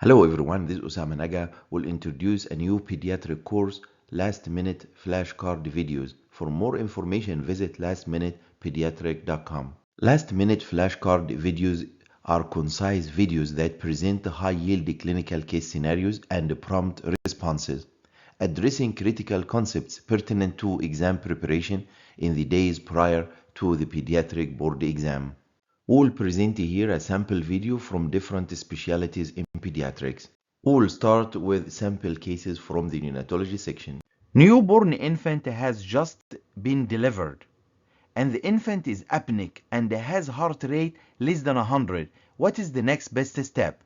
Hello everyone, this is Osama. Naga will introduce a new pediatric course, Last Minute Flashcard Videos. For more information, visit lastminutepediatric.com. Last Minute Flashcard Videos are concise videos that present high-yield clinical case scenarios and prompt responses, addressing critical concepts pertinent to exam preparation in the days prior to the pediatric board exam. We'll present here a sample video from different specialties in pediatrics. We'll start with sample cases from the neonatology section. Newborn infant has just been delivered, and the infant is apneic and has heart rate less than 100. What is the next best step?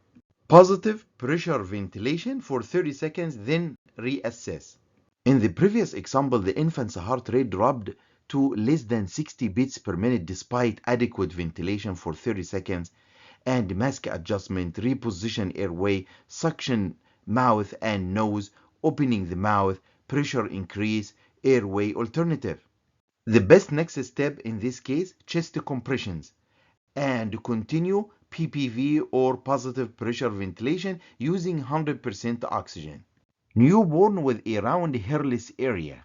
Positive pressure ventilation for 30 seconds, then reassess. In the previous example, the infant's heart rate dropped to less than 60 beats per minute despite adequate ventilation for 30 seconds and mask adjustment, reposition airway, suction mouth and nose, opening the mouth, pressure increase, airway alternative. The best next step in this case, chest compressions, and continue PPV or positive pressure ventilation using 100% oxygen. Newborn with a round hairless area,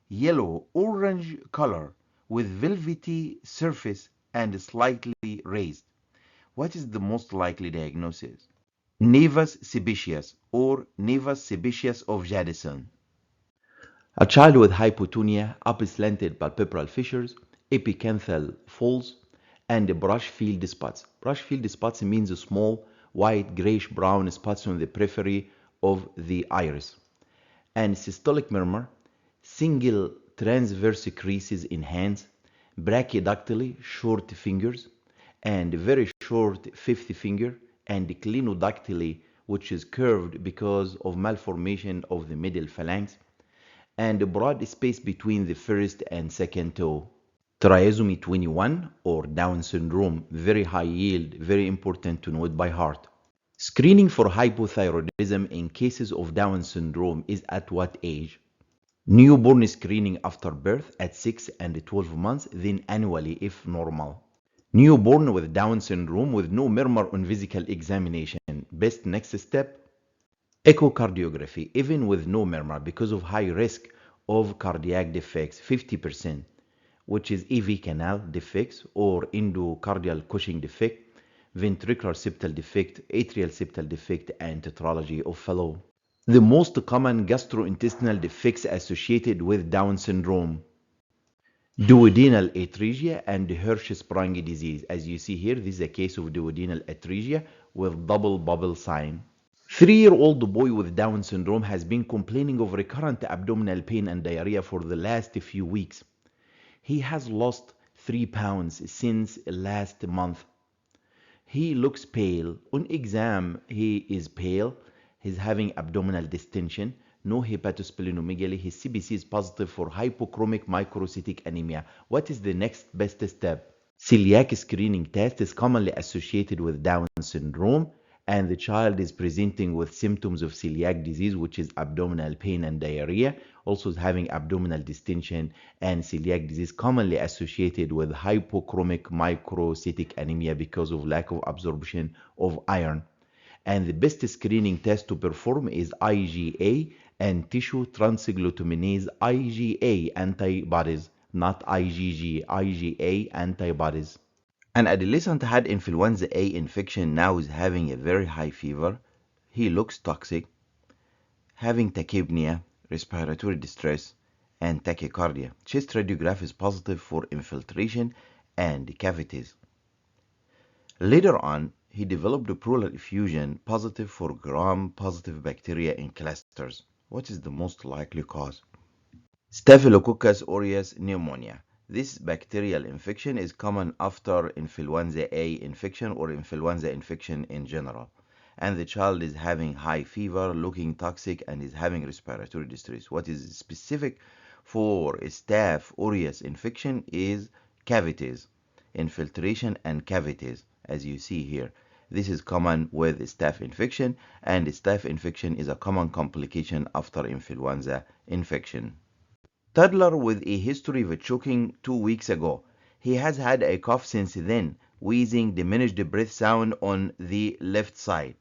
yellow-orange color with velvety surface and slightly raised. What is the most likely diagnosis? Nevus sebaceous or nevus sebaceous of Jadison. A child with hypotonia, upper-slanted palpebral fissures, epicanthal folds, and brush-filled spots. Brush-filled spots means small, white, grayish-brown spots on the periphery of the iris. And systolic murmur, single transverse creases in hands, brachydactyly, short fingers, and very short fifth finger, and clinodactyly, which is curved because of malformation of the middle phalanx, and a broad space between the first and second toe. Trisomy 21 or Down syndrome, very high yield, very important to note by heart. Screening for hypothyroidism in cases of Down syndrome is at what age? Newborn screening after birth at 6 and 12 months, then annually if normal. Newborn with Down syndrome with no murmur on physical examination. Best next step? Echocardiography, even with no murmur because of high risk of cardiac defects, 50%, which is AV canal defects or endocardial Cushing defect, ventricular septal defect, atrial septal defect, and tetralogy of Fallot. The most common gastrointestinal defects associated with Down syndrome: duodenal atresia and Hirschsprung disease. As you see here, this is a case of duodenal atresia with double bubble sign. 3-year-old boy with Down syndrome has been complaining of recurrent abdominal pain and diarrhea for the last few weeks. He has lost 3 pounds since last month. He looks pale. On exam, he is pale. He's having abdominal distension, no hepatosplenomegaly. His CBC is positive for hypochromic microcytic anemia. What is the next best step? Celiac screening test is commonly associated with Down syndrome, and the child is presenting with symptoms of celiac disease, which is abdominal pain and diarrhea, also having abdominal distension, and celiac disease commonly associated with hypochromic microcytic anemia because of lack of absorption of iron. And the best screening test to perform is IgA and tissue transglutaminase IgA antibodies, not IgG, IgA antibodies. An adolescent had influenza A infection, now is having a very high fever. He looks toxic, having tachypnea, respiratory distress, and tachycardia. Chest radiograph is positive for infiltration and cavities. Later on, he developed a pleural effusion positive for gram-positive bacteria in clusters. What is the most likely cause? Staphylococcus aureus pneumonia. This bacterial infection is common after influenza A infection or influenza infection in general. And the child is having high fever, looking toxic, and is having respiratory distress. What is specific for Staph aureus infection is cavities, infiltration and cavities, as you see here. This is common with staph infection, and staph infection is a common complication after influenza infection. Toddler with a history of choking 2 weeks ago. He has had a cough since then, wheezing, diminished breath sound on the left side.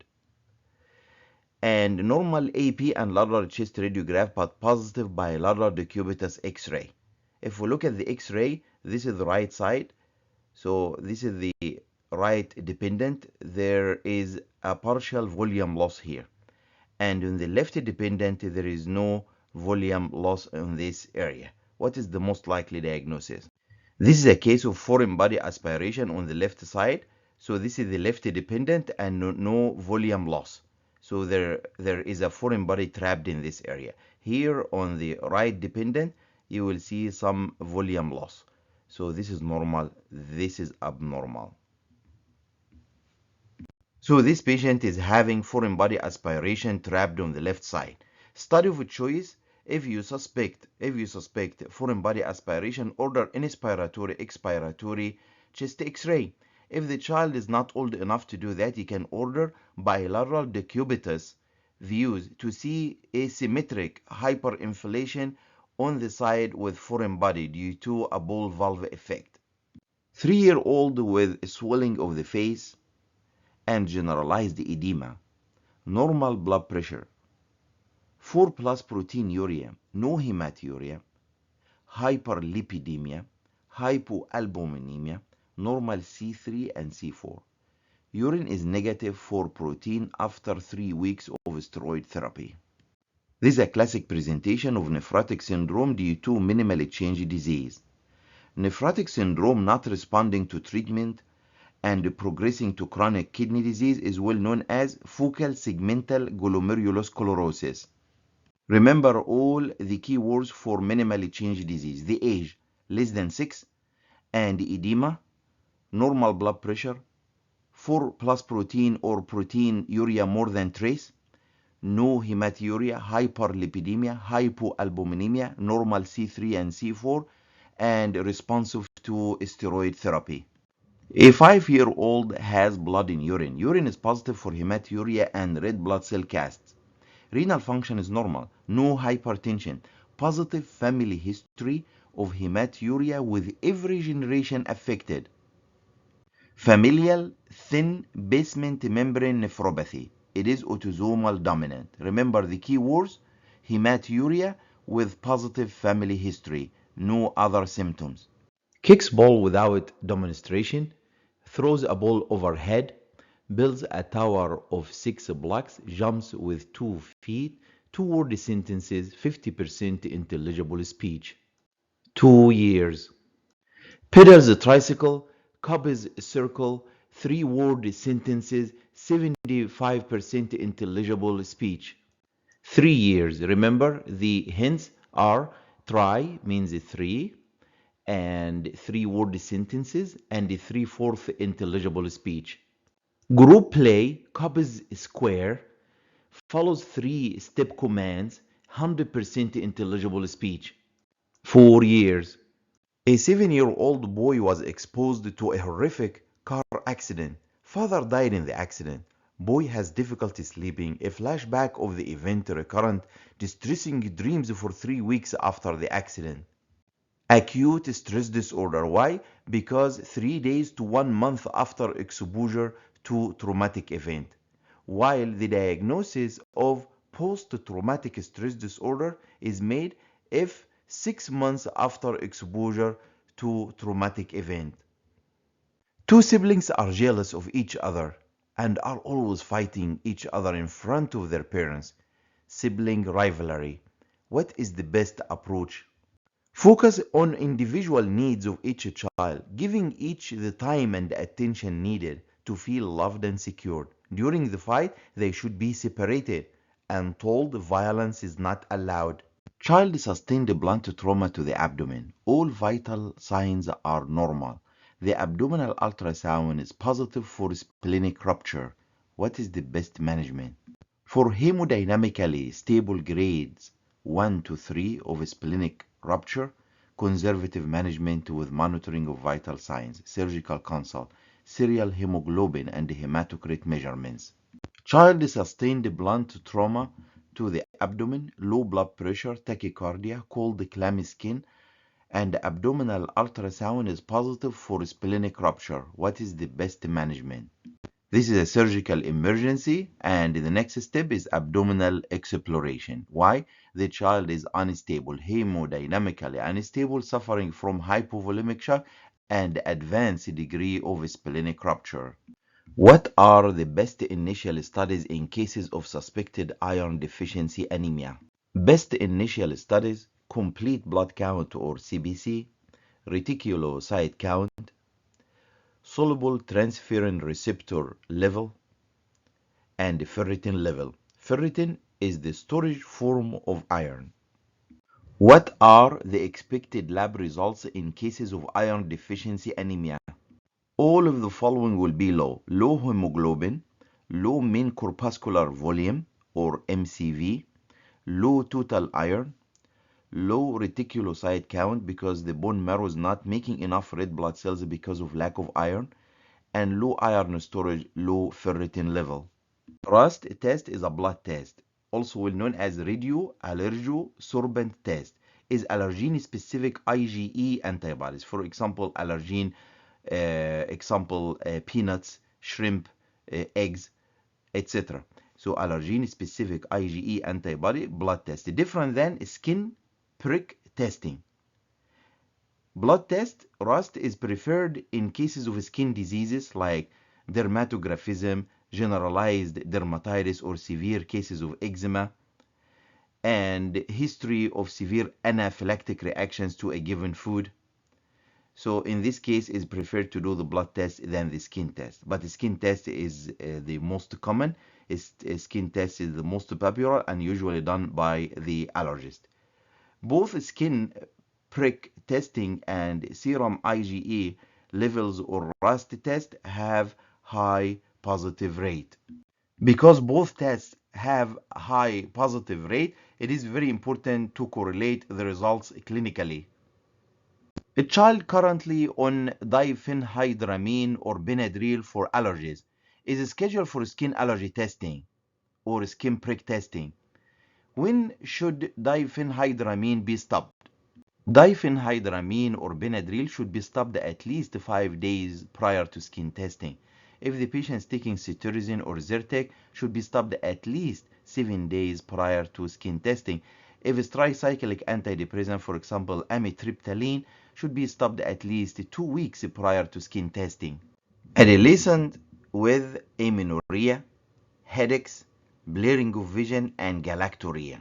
and normal AP and lateral chest radiograph, but positive bilateral decubitus X-ray. If we look at the X-ray, this is the right side. So this is the right dependent. There is a partial volume loss here. And in the left dependent, there is no volume loss in this area. What is the most likely diagnosis? This is a case of foreign body aspiration on the left side. So this is the left dependent and no volume loss. So there is a foreign body trapped in this area. Here on the right dependent, you will see some volume loss. So this is normal, this is abnormal. So this patient is having foreign body aspiration trapped on the left side. Study of choice: if you suspect foreign body aspiration, order inspiratory, expiratory chest X-ray. If the child is not old enough to do that, you can order bilateral decubitus views to see asymmetric hyperinflation on the side with foreign body due to a ball valve effect. 3-year-old with swelling of the face and generalized edema, normal blood pressure, 4+ proteinuria, no hematuria, hyperlipidemia, hypoalbuminemia, normal C3 and C4. Urine is negative for protein after 3 weeks of steroid therapy. This is a classic presentation of nephrotic syndrome due to minimally changed disease. Nephrotic syndrome not responding to treatment and progressing to chronic kidney disease is well known as focal segmental glomerulosclerosis. Remember all the keywords for minimally changed disease: the age less than 6, and edema, normal blood pressure, 4+ protein or proteinuria more than trace, no hematuria, hyperlipidemia, hypoalbuminemia, normal C3 and C4, and responsive to steroid therapy. A 5-year-old has blood in urine. Urine is positive for hematuria and red blood cell casts. Renal function is normal, no hypertension, positive family history of hematuria with every generation affected. Familial thin basement membrane nephropathy. It is autosomal dominant. Remember the key words: hematuria with positive family history, no other symptoms. Kicks ball without demonstration, throws a ball overhead, builds a tower of 6 blocks, jumps with 2 feet, 2-word sentences, 50% intelligible speech. 2 years. Pedals a tricycle, copies a circle, 3-word sentences, 75% intelligible speech. 3 years. Remember the hints are try means 3 and 3-word sentences and 3/4 intelligible speech. Group play, copies square, follows 3-step commands, 100% intelligible speech. 4 years. A 7-year-old boy was exposed to a horrific car accident. Father died in the accident. Boy has difficulty sleeping. A flashback of the event, recurrent, distressing dreams for 3 weeks after the accident. Acute stress disorder. Why? Because 3 days to 1 month after exposure to traumatic event. While the diagnosis of post-traumatic stress disorder is made if 6 months after exposure to traumatic event. 2 siblings are jealous of each other and are always fighting each other in front of their parents. Sibling rivalry. What is the best approach? Focus on individual needs of each child, giving each the time and attention needed to feel loved and secured. During the fight, they should be separated and told violence is not allowed. Child sustained blunt trauma to the abdomen. All vital signs are normal. The abdominal ultrasound is positive for splenic rupture. What is the best management? For hemodynamically stable grades 1 to 3 of splenic rupture, conservative management with monitoring of vital signs, surgical consult, serial hemoglobin and hematocrit measurements. Child sustained blunt trauma to the abdomen, low blood pressure, tachycardia, cold clammy skin, and abdominal ultrasound is positive for splenic rupture. What is the best management? This is a surgical emergency, and the next step is abdominal exploration. Why? The child is unstable, hemodynamically unstable, suffering from hypovolemic shock and advanced degree of splenic rupture. What are the best initial studies in cases of suspected iron deficiency anemia? Best initial studies: complete blood count or CBC, reticulocyte count, soluble transferrin receptor level, and ferritin level. Ferritin is the storage form of iron. What are the expected lab results in cases of iron deficiency anemia? All of the following will be low. Low hemoglobin, low mean corpuscular volume or MCV, low total iron, low reticulocyte count because the bone marrow is not making enough red blood cells because of lack of iron, and low iron storage, low ferritin level. Rust test is a blood test, also well known as radioallergosorbent test. Is allergen specific IgE antibodies, for example allergen, peanuts, shrimp, eggs, etc. So allergen specific IgE antibody blood test, different than skin prick testing. Blood test, Rust, is preferred in cases of skin diseases like dermatographism, generalized dermatitis, or severe cases of eczema, and history of severe anaphylactic reactions to a given food. So in this case, it's preferred to do the blood test than the skin test. But the skin test is the most common. Skin test is the most popular and usually done by the allergist. Both skin prick testing and serum IgE levels or Rust test have high positive rate. Because both tests have high positive rate, it is very important to correlate the results clinically. A child currently on diphenhydramine or Benadryl for allergies is scheduled for skin allergy testing or skin prick testing. When should diphenhydramine be stopped? Diphenhydramine or Benadryl should be stopped at least 5 days prior to skin testing. If the patient is taking cetirizine or Zyrtec, should be stopped at least 7 days prior to skin testing. If it's tricyclic antidepressant, for example amitriptyline, should be stopped at least 2 weeks prior to skin testing. Adolescent with amenorrhea, headaches, blurring of vision, and galactorrhea.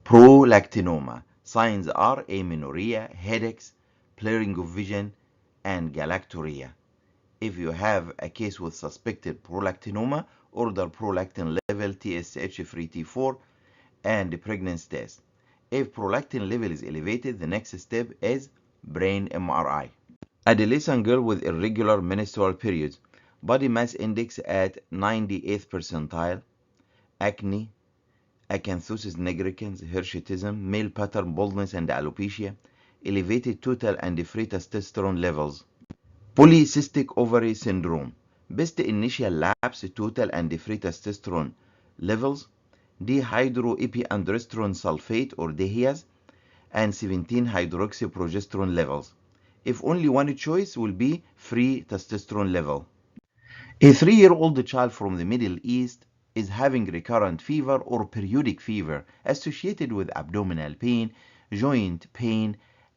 Prolactinoma. Signs are amenorrhea, headaches, blurring of vision, and galactorrhea. If you have a case with suspected prolactinoma, order prolactin level TSH free T4 and pregnancy test. If prolactin level is elevated, the next step is brain MRI. Adolescent girl with irregular menstrual periods, body mass index at 98th percentile, acne, acanthosis nigricans, hirsutism, male pattern baldness and alopecia, elevated total and free testosterone levels. Polycystic ovary syndrome. Best initial labs: total and free testosterone levels, dehydroepiandrosterone sulfate or DHEAS, and 17-hydroxyprogesterone levels. If only one choice will be free testosterone level. A 3-year-old child from the Middle East is having recurrent fever or periodic fever associated with abdominal pain, joint pain,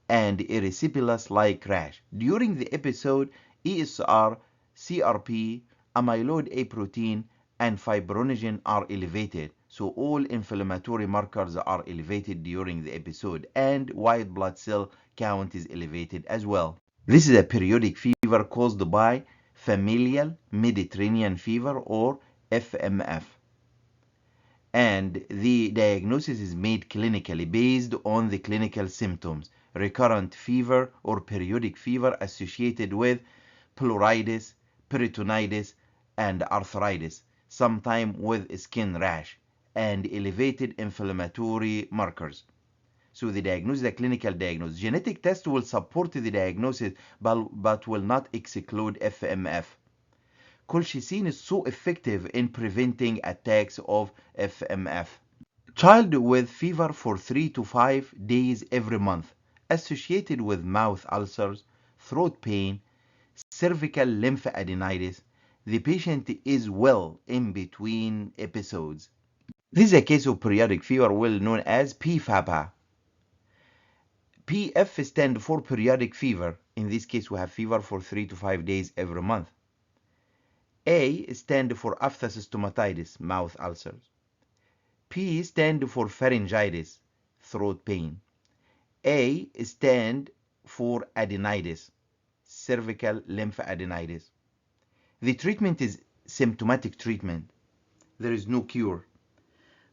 and erysipelas-like rash. During the episode, ESR, CRP, amyloid A protein, and fibrinogen are elevated. So all inflammatory markers are elevated during the episode, and white blood cell count is elevated as well. This is a periodic fever caused by familial Mediterranean fever or FMF. And the diagnosis is made clinically based on the clinical symptoms: recurrent fever or periodic fever associated with pleuritis, peritonitis, and arthritis, sometimes with skin rash, and elevated inflammatory markers. So the diagnosis is a clinical diagnosis. Genetic test will support the diagnosis but will not exclude FMF. Colchicine is so effective in preventing attacks of FMF. Child with fever for 3 to 5 days every month, associated with mouth ulcers, throat pain, cervical lymphadeninitis, The patient is well in between episodes. This is a case of periodic fever, well known as PFAPA. PF stands for periodic fever. In this case, we have fever for 3 to 5 days every month. A stands for aphthous stomatitis, mouth ulcers. P stands for pharyngitis, throat pain. A stands for adenitis, cervical lymphadenitis. The treatment is symptomatic treatment. There is no cure.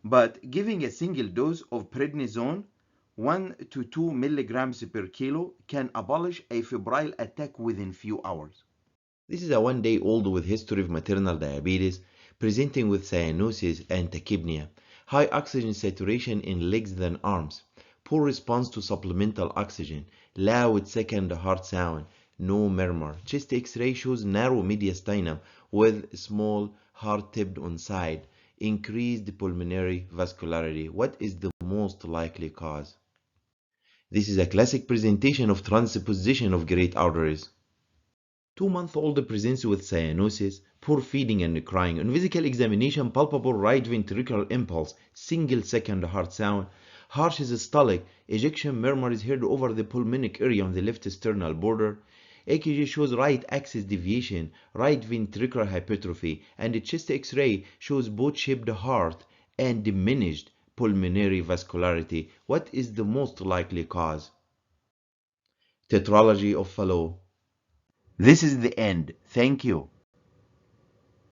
But giving a single dose of prednisone, 1 to 2 milligrams per kilo, can abolish a febrile attack within few hours. This is a 1-day-old with history of maternal diabetes, presenting with cyanosis and tachypnea, high oxygen saturation in legs than arms, poor response to supplemental oxygen, loud second heart sound, no murmur. Chest X-ray shows narrow mediastinum with small heart tipped on side, increased pulmonary vascularity. What is the most likely cause? This is a classic presentation of transposition of great arteries. 2-month-old presents with cyanosis, poor feeding and crying. On physical examination, palpable right ventricular impulse, single second heart sound, harsh systolic, ejection murmur is heard over the pulmonic area on the left sternal border. EKG shows right axis deviation, right ventricular hypertrophy, and the chest X-ray shows boat-shaped heart and diminished pulmonary vascularity. What is the most likely cause? Tetralogy of Fallot. This is the end. Thank you.